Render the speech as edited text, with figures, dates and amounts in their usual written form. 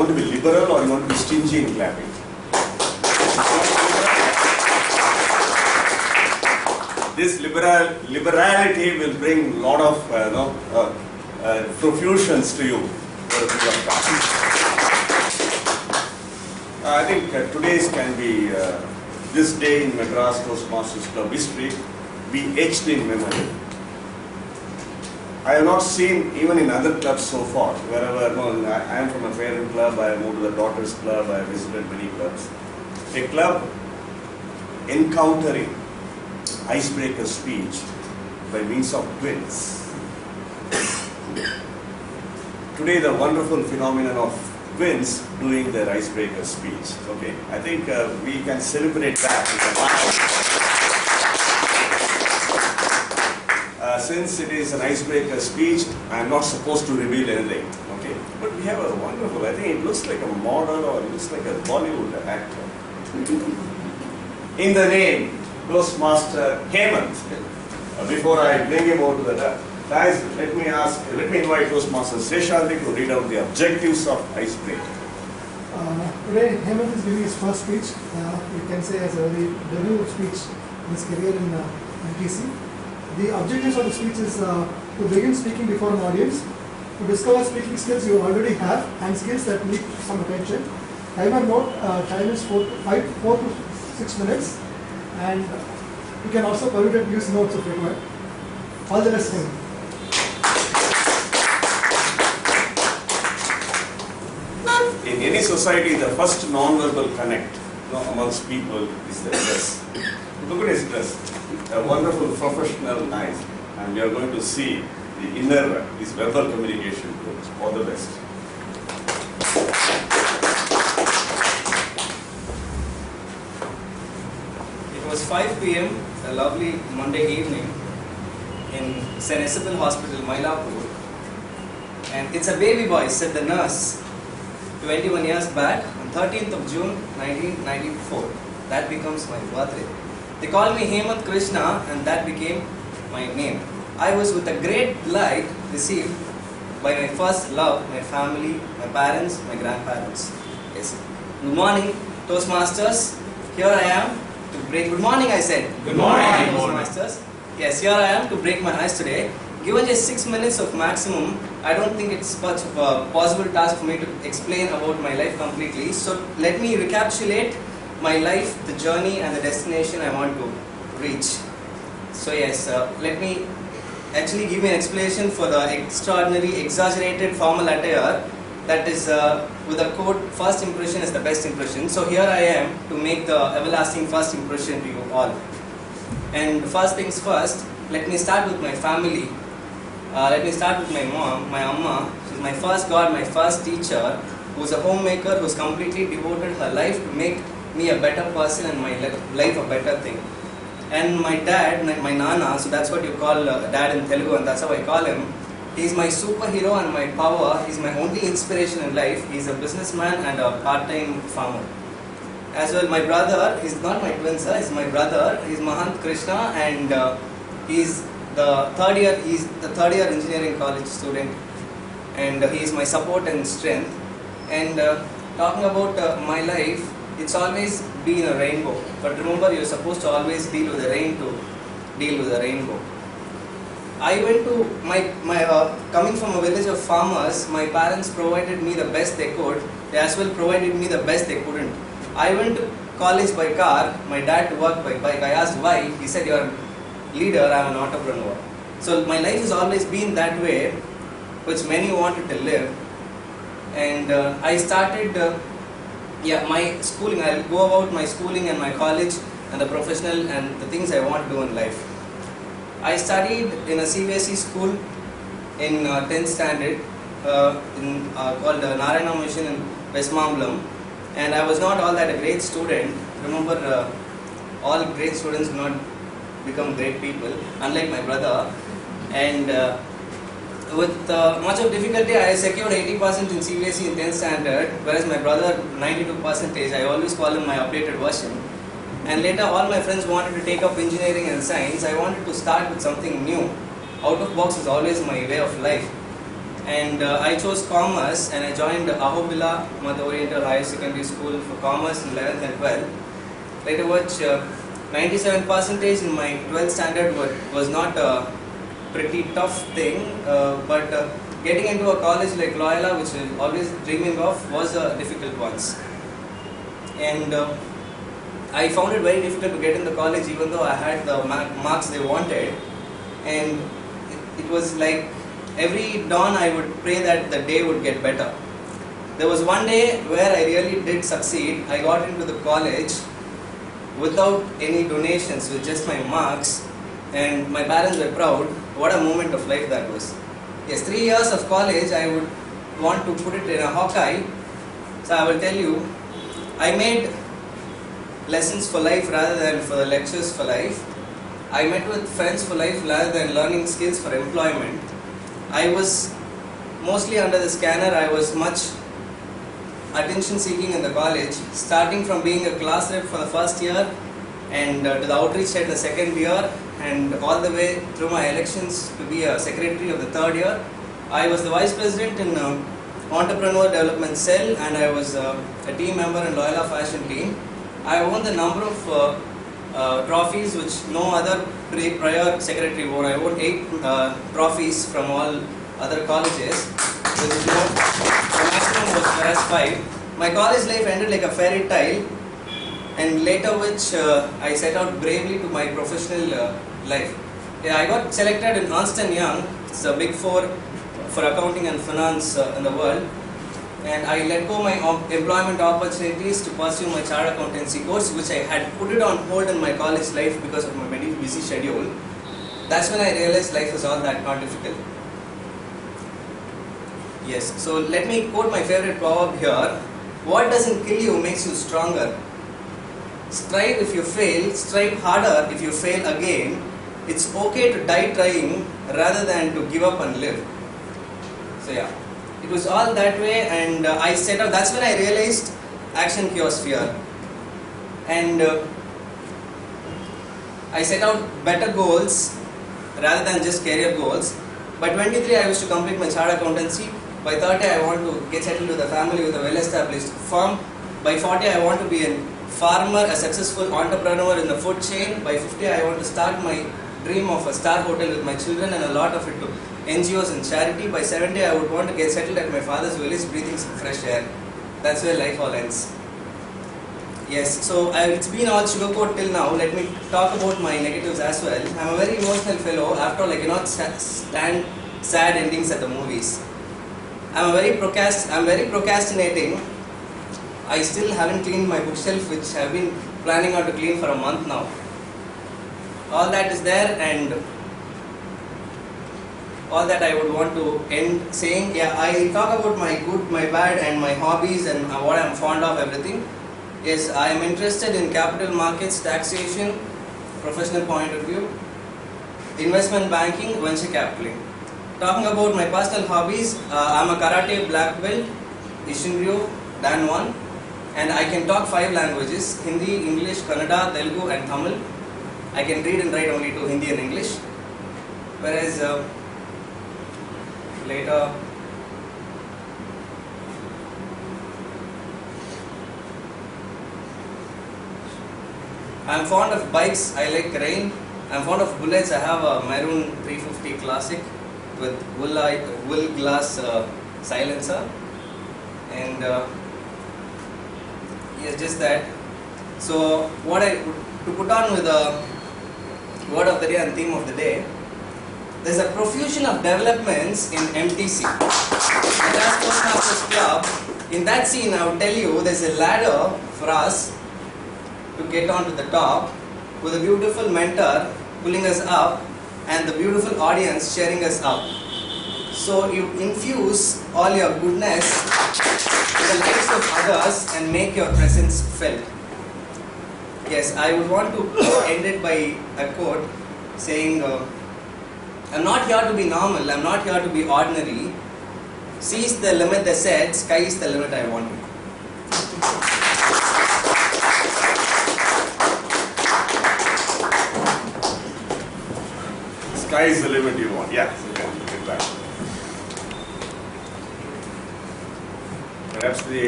want to be liberal or you want to be stingy in clapping? This liberality will bring a lot of profusions to you. I think today's can be, this day in Madras Toastmasters Club history, be etched in memory. I have not seen even in other clubs so far, wherever, I am from a parent club, I moved to the daughter's club, I visited many clubs. A club encountering icebreaker speech by means of twins. Today the wonderful phenomenon of twins doing their icebreaker speech. Okay, I think we can celebrate that with a since it is an icebreaker speech, I am not supposed to reveal anything. Okay, but we have a wonderful, I think it looks like a model or it looks like a Bollywood actor. In the name, Toastmaster Hemant. Before I bring him over to the guys, let me invite Toastmaster Seshanti to read out the objectives of icebreaker. Today, Hemant is giving his first speech. You can say as a very debut speech in his career in MTC. The objectives of the speech is to begin speaking before an audience, to discover speaking skills you already have and skills that need some attention. Timer note, time is 4 to 6 minutes, and you can also permit and use notes if required. All the best, Hemant. In any society, the first non-verbal connect amongst people is the dress. Look at his dress. A wonderful professional, nice. And you are going to see the inner, his verbal communication. All the best. It was 5 p.m. a lovely Monday evening in St. Isabel Hospital, Mylapore. And it's a baby boy, said the nurse. 21 years back, on 13th of June 1994. That becomes my birthday. They called me Hemant Krishna and that became my name. I was with a great delight received by my first love, my family, my parents, my grandparents. Yes. Good morning, Toastmasters. Here I am to break. Good morning, I said. Good morning, Toastmasters. Yes, here I am to break my ice today. Given just 6 minutes of maximum, I don't think it's much of a possible task for me to explain about my life completely. So let me recapitulate my life, the journey and the destination I want to reach. So yes, let me actually give you an explanation for the extraordinary, exaggerated formal attire that is with the quote, first impression is the best impression. So here I am to make the everlasting first impression to you all. And first things first, let me start with my family. Let me start with my mom, my amma. She's my first god, my first teacher, who's a homemaker, who's completely devoted her life to make me a better person and my life a better thing. And my dad, my nana, so that's what you call dad in Telugu and that's how I call him. He's my superhero and my power. He's my only inspiration in life. He's a businessman and a part-time farmer. As well, my brother, he's not my twin sir, he's my brother. He's Mahant Krishna and he's the third year engineering college student, and he is my support and strength. And talking about my life, it's always been a rainbow. But remember, you're supposed to always deal with the rain to deal with the rainbow. I went to coming from a village of farmers, my parents provided me the best they could. They as well provided me the best they couldn't. I went to college by car, my dad to work by bike. I asked why, he said, you're a leader, I'm an entrepreneur. So my life has always been that way, which many wanted to live. And I started my schooling. I'll go about my schooling and my college and the professional and the things I want to do in life. I studied in a CBSE school in 10th standard called Narayana Mission in Westmamblam, and I was not all that a great student. Remember, all great students do not become great people, unlike my brother. And with much of difficulty, I secured 80% in CBSE in 10th standard, whereas my brother 92%. I always call him my updated version. And later, all my friends wanted to take up engineering and science. I wanted to start with something new. Out of box is always my way of life. and I chose commerce, and I joined Ahobila Mother Oriental Higher Secondary School for commerce in 11th and 12th. Later which 97% in my 12th standard was not a pretty tough thing, but getting into a college like Loyola, which I was always dreaming of, was a difficult one. And I found it very difficult to get in the college even though I had the marks they wanted, and it was like every dawn I would pray that the day would get better. There was one day where I really did succeed. I got into the college without any donations, with just my marks, and my parents were proud. What a moment of life that was. Yes, 3 years of college, I would want to put it in a Hawkeye. So I will tell you, I made lessons for life rather than for the lectures for life. I met with friends for life rather than learning skills for employment. I was mostly under the scanner. I was much attention seeking in the college, starting from being a class rep for the first year and to the outreach at the second year, and all the way through my elections to be a secretary of the third year. I was the vice president in entrepreneur development cell, and I was a team member in Loyola fashion team. I won the number of trophies which no other prior secretary won. I won 8 trophies from all other colleges. The maximum was whereas 5. My college life ended like a fairy tale, and later which I set out bravely to my professional life. Yeah, I got selected in Ernst & Young. It's a big 4 for accounting and finance in the world, and I let go my employment opportunities to pursue my chartered accountancy course, which I had put it on hold in my college life because of my very busy schedule. That's when I realized life is all that not difficult. Yes, so let me quote my favorite proverb here. What doesn't kill you makes you stronger. Strive if you fail, strive harder if you fail again. It's okay to die trying rather than to give up and live. So yeah, it was all that way, and I set out. That's when I realized action cures fear, and I set out better goals rather than just career goals. By 23, I wish to complete my chartered accountancy. By 30, I want to get settled with a family with a well-established firm. By 40, I want to be a farmer, a successful entrepreneur in the food chain. By 50, I want to start my dream of a star hotel with my children and a lot of it to NGOs and charity. By 70, I would want to get settled at my father's village, breathing some fresh air. That's where life all ends. Yes, so it's been all sugarcoat till now. Let me talk about my negatives as well. I'm a very emotional fellow. After all, I cannot stand sad endings at the movies. I'm very procrastinating. I still haven't cleaned my bookshelf, which I've been planning on to clean for a month now. All that is there, and all that I would want to end saying. Yeah, I talk about my good, my bad, and my hobbies and what I'm fond of, everything. Yes, I am interested in capital markets, taxation, professional point of view, investment banking, venture capital. Talking about my personal hobbies, I'm a karate black belt, Ishinryu, Dan 1, and I can talk 5 languages: Hindi, English, Kannada, Telugu and Tamil. I can read and write only to Hindi and English. Whereas later, I'm fond of bikes. I like rain. I'm fond of bullets. I have a maroon 350 Classic with wool glass silencer, and yes, just that. So what to put on with the word of the day and theme of the day, there's a profusion of developments in MTC, Madras Toastmasters Club. In that scene, I would tell you there's a ladder for us to get onto the top, with a beautiful mentor pulling us up and the beautiful audience cheering us up. So you infuse all your goodness in the lives of others and make your presence felt. Yes, I would want to end it by a quote saying, I'm not here to be normal, I'm not here to be ordinary. Sea's the limit, they said, sky is the limit I want. Sky is the limit you want. Yeah, so you can get back. perhaps the